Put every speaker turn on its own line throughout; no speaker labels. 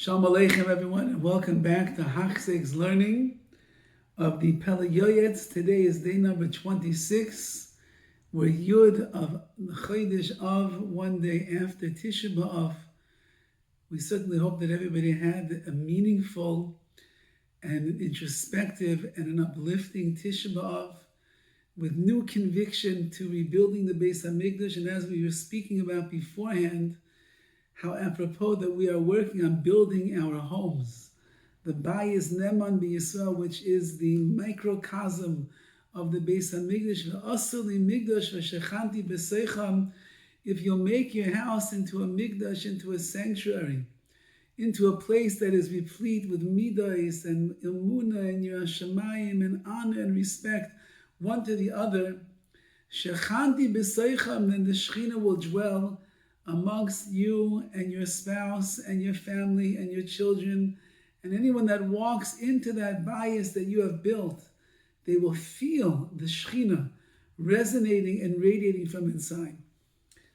Shalom Aleichem, everyone, and welcome back to Hachzeg's learning of the Pele Yoetz. Today is day number 26. We're Yud of the Chodesh of, one day after Tisha B'Av. We certainly hope that everybody had a meaningful and an introspective and an uplifting Tisha B'Av with new conviction to rebuilding the Beis HaMikdash. And as we were speaking about beforehand, how apropos that we are working on building our homes. The Bayis Neman B'Yisrael, which is the microcosm of the Beis HaMikdash. V'asuli Migdash v'shechanti b'seicham. If you'll make your house into a Migdash, into a sanctuary, into a place that is replete with midas and ilmuna and Yiras Shamayim and honor and respect one to the other, shechanti b'seicham, then the Shechina will dwell amongst you and your spouse and your family and your children, and anyone that walks into that bias that you have built, they will feel the Shechina resonating and radiating from inside.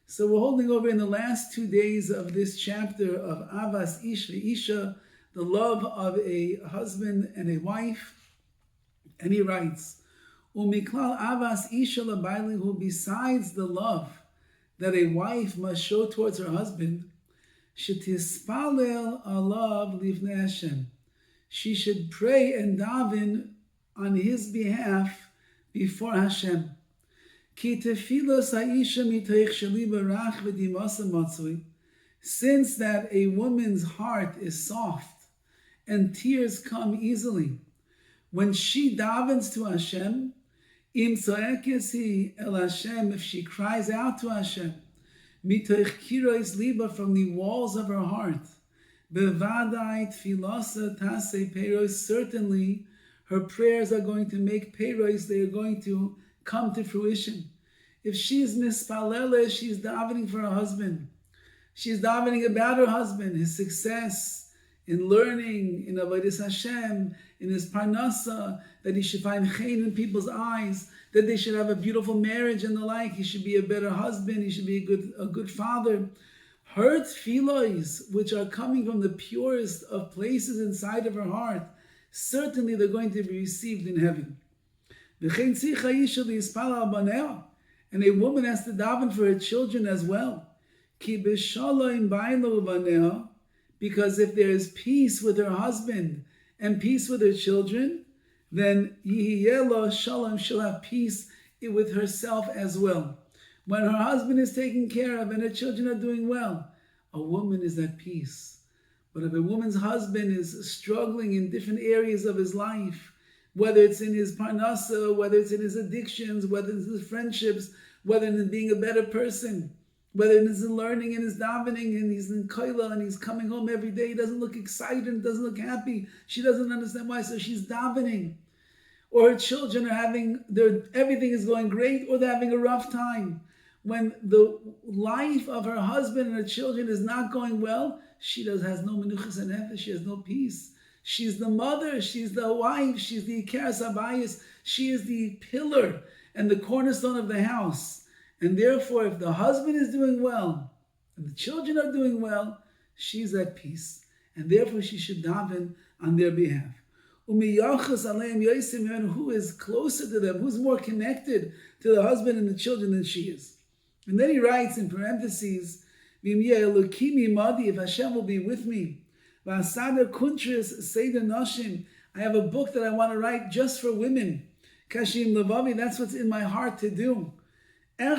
So we're holding over in the last 2 days of this chapter of Avas Ish Ve'isha, the love of a husband and a wife, and he writes, Umiklal Avas Isha Labaylihu, besides the love that a wife must show towards her husband, Shetispalel alav livnei Hashem, she should pray and daven on his behalf before Hashem. Ki tefilos ha'isha mitoich sheli barach v'dimasa matzui, since that a woman's heart is soft and tears come easily, when she davens to Hashem, Im tza'ekesi el Hashem, if she cries out to Hashem, mitoich kirois liba, from the walls of her heart, bevadai tfilasa tasei peiros, certainly her prayers are going to make peiros, they are going to come to fruition. If she's mispalele, she's davening for her husband. She's davening about her husband, his success in learning, in avodas Hashem, in his parnasa, that he should find chen in people's eyes, that they should have a beautiful marriage and the like. He should be a better husband. He should be a good father. Her tefillos, which are coming from the purest of places inside of her heart, certainly they're going to be received in heaven. And a woman has to daven for her children as well. Because if there is peace with her husband and peace with her children, then Yihiyelo Shalom, she'll have peace with herself as well. When her husband is taken care of and her children are doing well, a woman is at peace. But if a woman's husband is struggling in different areas of his life, whether it's in his parnasa, whether it's in his addictions, whether it's in his friendships, whether it's in being a better person, whether it's in learning and his davening and he's in koila and he's coming home every day, he doesn't look excited, doesn't look happy, she doesn't understand why, so she's davening. Or her children are everything is going great, or they're having a rough time. When the life of her husband and her children is not going well, she has no menuchas and nefesh, she has no peace. She's the mother, she's the wife, she's the ikeres habayis, she is the pillar and the cornerstone of the house. And therefore, if the husband is doing well and the children are doing well, she's at peace. And therefore, she should daven on their behalf. Who is closer to them, who's more connected to the husband and the children than she is. And then he writes in parentheses, if Hashem will be with me, I have a book that I want to write just for women. Kashim Levavi, that's what's in my heart to do. I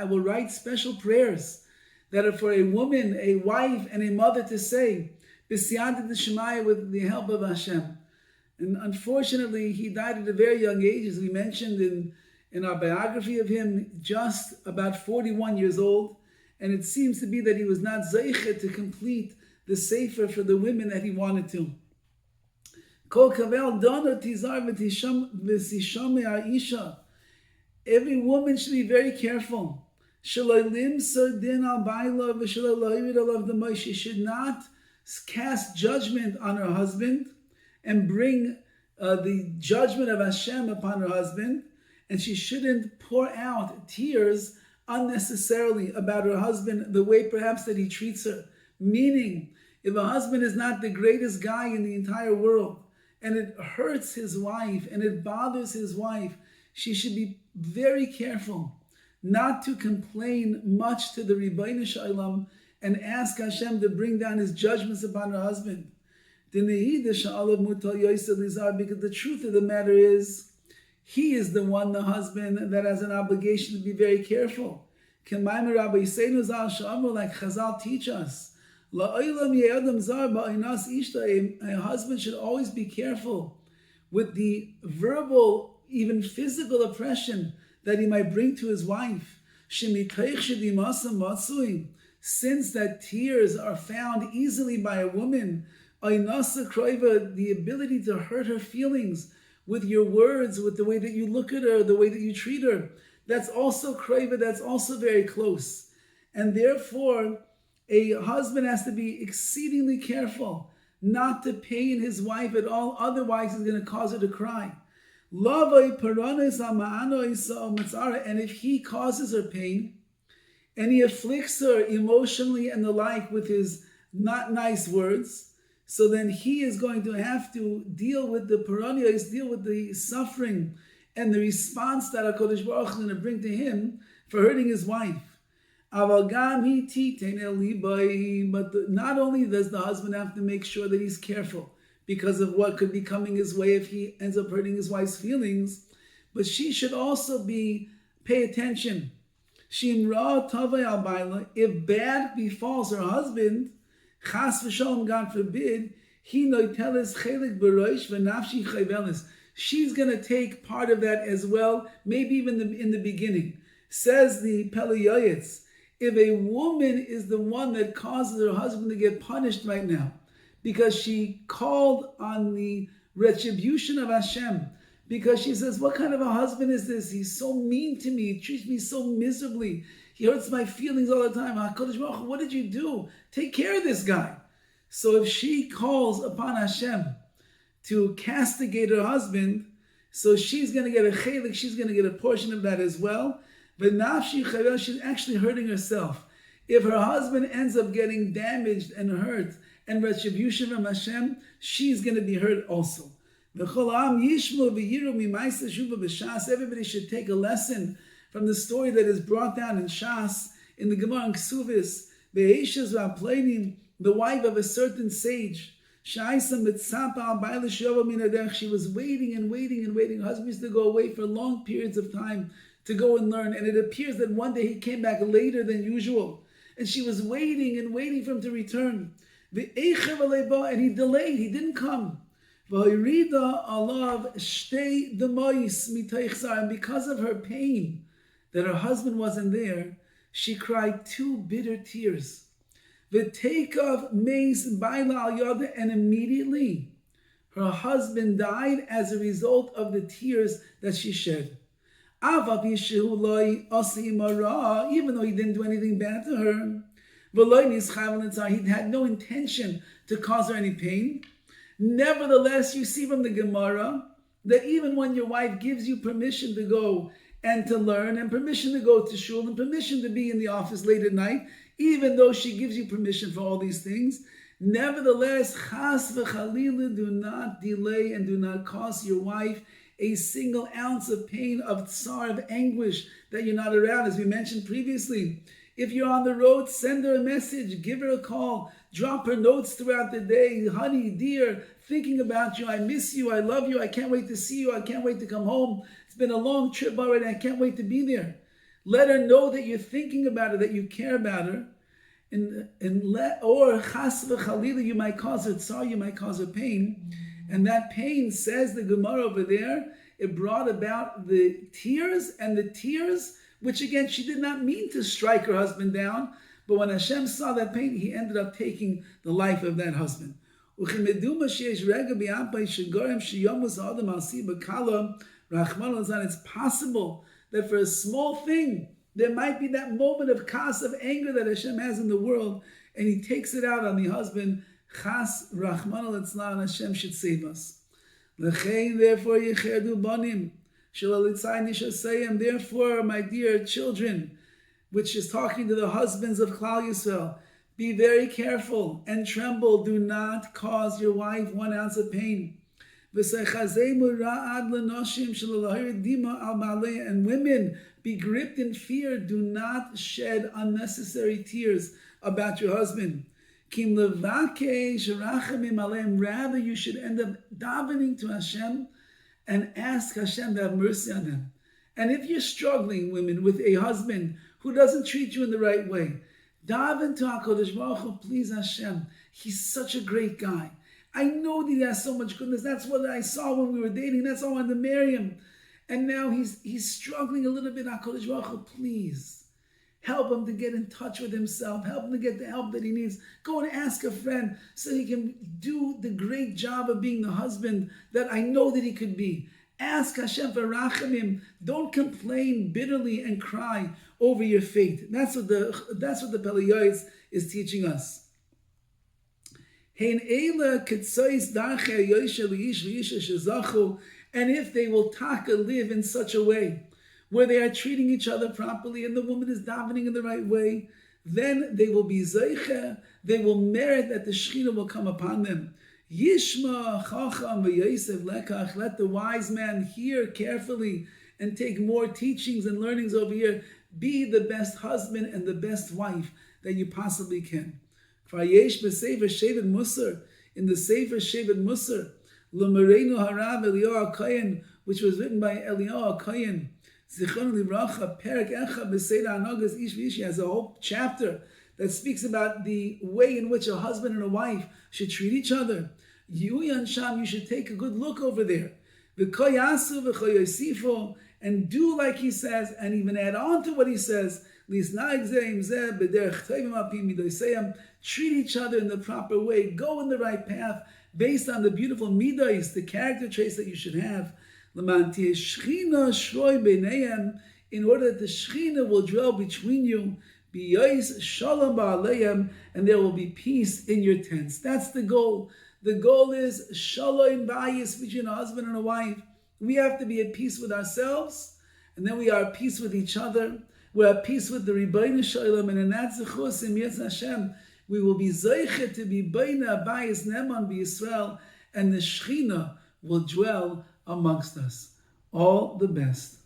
will write special prayers that are for a woman, a wife, and a mother to say, with the help of Hashem. And unfortunately, he died at a very young age, as we mentioned in our biography of him, just about 41 years old. And it seems to be that he was not zeichet to complete the sefer for the women that he wanted to. Every woman should be very careful. She should not cast judgment on her husband and bring the judgment of Hashem upon her husband, and she shouldn't pour out tears unnecessarily about her husband, the way perhaps that he treats her. Meaning, if a husband is not the greatest guy in the entire world, and it hurts his wife, and it bothers his wife, she should be very careful not to complain much to the Ribbono Shel Olam and ask Hashem to bring down his judgments upon her husband. Because the truth of the matter is, he is the one, the husband, that has an obligation to be very careful. Like Chazal teach us, a husband should always be careful with the verbal, even physical oppression that he might bring to his wife. Since that tears are found easily by a woman, the ability to hurt her feelings with your words, with the way that you look at her, the way that you treat her, that's also kroiva, that's also very close. And therefore, a husband has to be exceedingly careful not to pain his wife at all, otherwise he's going to cause her to cry. And if he causes her pain, and he afflicts her emotionally and the like with his not nice words, so then he is going to have to deal with the paranoias, deal with the suffering and the response that HaKadosh Baruch Hu is going to bring to him for hurting his wife. But not only does the husband have to make sure that he's careful because of what could be coming his way if he ends up hurting his wife's feelings, but she should also pay attention. If bad befalls her husband, chas v'shalom, God forbid, she's going to take part of that as well, maybe even in the beginning. Says the Pele Yoetz, if a woman is the one that causes her husband to get punished right now, because she called on the retribution of Hashem, because she says, what kind of a husband is this? He's so mean to me. He treats me so miserably. He hurts my feelings all the time. HaKadosh Baruch Hu, what did you do? Take care of this guy. So if she calls upon Hashem to castigate her husband, so she's going to get a chelik, she's going to get a portion of that as well. But now she's actually hurting herself. If her husband ends up getting damaged and hurt and retribution from Hashem, she's going to be hurt also. Everybody should take a lesson from the story that is brought down in Shas, in the Gemara and Ksuvis, the wife of a certain sage. She was waiting and waiting and waiting. Her husband used to go away for long periods of time to go and learn. And it appears that one day he came back later than usual. And she was waiting and waiting for him to return. And he delayed, he didn't come. And because of her pain that her husband wasn't there, she cried 2 bitter tears. And immediately her husband died as a result of the tears that she shed. Even though he didn't do anything bad to her, he had no intention to cause her any pain. Nevertheless, you see from the Gemara that even when your wife gives you permission to go and to learn, and permission to go to shul, and permission to be in the office late at night, even though she gives you permission for all these things, nevertheless, chas v'chalila, do not delay and do not cause your wife a single ounce of pain, of tsar, of anguish that you're not around. As we mentioned previously, if you're on the road, send her a message, give her a call, drop her notes throughout the day. Honey, dear, thinking about you, I miss you, I love you, I can't wait to see you, I can't wait to come home. It's been a long trip already, I can't wait to be there. Let her know that you're thinking about her, that you care about her. Or chas v'chalila, you might cause her tsar, you might cause her pain. And that pain, says the Gemara over there, it brought about the tears, which again, she did not mean to strike her husband down, but when Hashem saw that pain, he ended up taking the life of that husband. It's possible that for a small thing, there might be that moment of kas, of anger that Hashem has in the world, and he takes it out on the husband. Chas Rahman al-Itzlan, Hashem should save us. Therefore, yecherdu banim, therefore, my dear children, which is talking to the husbands of Klal Yisrael. Be very careful and tremble. Do not cause your wife 1 ounce of pain. And women, be gripped in fear. Do not shed unnecessary tears about your husband. Rather, you should end up davening to Hashem and ask Hashem to have mercy on them. And if you're struggling, women, with a husband who doesn't treat you in the right way, daven to HaKadosh Baruch Hu, please Hashem. He's such a great guy. I know that he has so much goodness. That's what I saw when we were dating. That's why I wanted to marry him. And now he's struggling a little bit. HaKadosh Baruch Hu, please help him to get in touch with himself. Help him to get the help that he needs. Go and ask a friend so he can do the great job of being the husband that I know that he could be. Ask Hashem for rachamim. Don't complain bitterly and cry over your fate. That's what the Pele Yoetz is teaching us. And if they will live in such a way where they are treating each other properly and the woman is davening in the right way, then they will be zeiche, they will merit that the Shekhinah will come upon them. Yishma chacham v'yosef lekach, let the wise man hear carefully and take more teachings and learnings over here. Be the best husband and the best wife that you possibly can. Vayesh b'sefer Shevet Musar, in the Sefer Shevet Musar, l'mereinu harav Eliyahu HaKohen, which was written by Eliyahu HaKohen, Zichron Livracha, Perek Echa b'Seder Hanagas Ish V'ishi, has a whole chapter that speaks about the way in which a husband and a wife should treat each other. Yuyan Sham, you should take a good look over there. V'koyasu v'koyosifu, and do like he says, and even add on to what he says. Treat each other in the proper way. Go in the right path based on the beautiful midos, the character traits that you should have. In order that the Shekhinah will dwell between you, Shalom Bayis, and there will be peace in your tents. That's the goal. The goal is Shalom Bayis between a husband and a wife. We have to be at peace with ourselves, and then we are at peace with each other. We're at peace with the Rabbi Shalom, and in that zechus in Yetz Hashem, we will be zeiche to be Beina Bayis Neman B'Yisrael, and the Shekhinah will dwell amongst us. All the best.